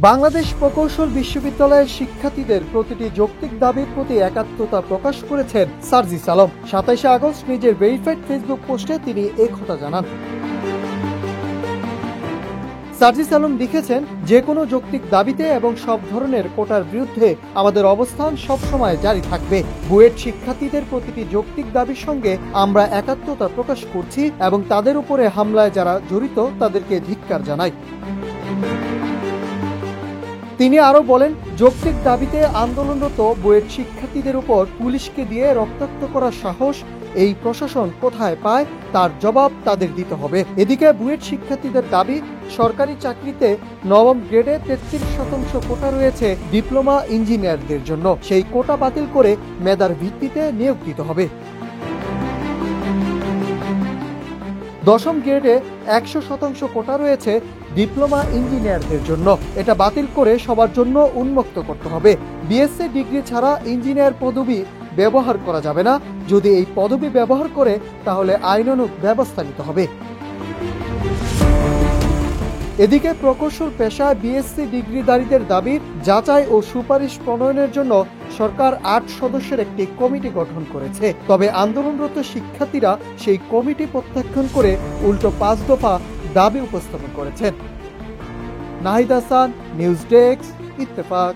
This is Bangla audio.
বাংলাদেশ প্রকৌশল বিশ্ববিদ্যালয়ের শিক্ষার্থীদের প্রতিটি যৌক্তিক দাবির প্রতি একাত্মতা প্রকাশ করেছেন সার্জিস আলম। 27 আগস্ট নিজের ভেরিফাইড ফেসবুক পোস্টে তিনি এই কথা জানান। সার্জিস আলম লিখেছেন, যে কোনো যৌক্তিক দাবিতে এবং সব ধরনের কোটার বিরুদ্ধে আমাদের অবস্থান সবসময় জারি থাকবে। বুয়েট শিক্ষার্থীদের প্রতিটি যৌক্তিক দাবির সঙ্গে আমরা একাত্মতা প্রকাশ করছি এবং তাদের উপরে হামলায় যারা জড়িত তাদেরকে ধিক্কার জানাই। তিনি আরো বলেন, যৌক্তিক দাবিতে আন্দোলনরত বুয়েট শিক্ষার্থীদের উপর পুলিশকে দিয়ে রক্তাক্ত করার সাহস এই প্রশাসন কোথায় পায় তার জবাব তাদের দিতে হবে। এদিকে বুয়েট শিক্ষার্থীদের দাবি, সরকারি চাকরিতে নবম গ্রেডে 33% কোটা রয়েছে ডিপ্লোমা ইঞ্জিনিয়ারদের জন্য, সেই কোটা বাতিল করে মেধার ভিত্তিতে নিয়োগ দিতে হবে। 10ম গ্রেডে 100% কোটা রয়েছে ডিপ্লোমা ইঞ্জিনিয়ারদের জন্য, এটা বাতিল করে সবার জন্য উন্মুক্ত করতে হবে। বিএসসি ডিগ্রি ছাড়া ইঞ্জিনিয়ার পদবি ব্যবহার করা যাবে না, যদি এই পদবি ব্যবহার করে তাহলে আইনানুগ ব্যবস্থা নিতে হবে। এদিকে প্রকৌশল পেশায় বিএসসি ডিগ্রিধারীদের দাবির যাচাই ও সুপারিশ প্রণয়নের জন্য সরকার 8 সদস্যের একটি কমিটি গঠন করেছে। তবে আন্দোলনরত শিক্ষার্থীরা সেই কমিটি প্রত্যাখ্যান করে উল্টো 5 দফা দাবি উপস্থাপন করেছেন। Nahid Hasan, news desk, Ittefaq.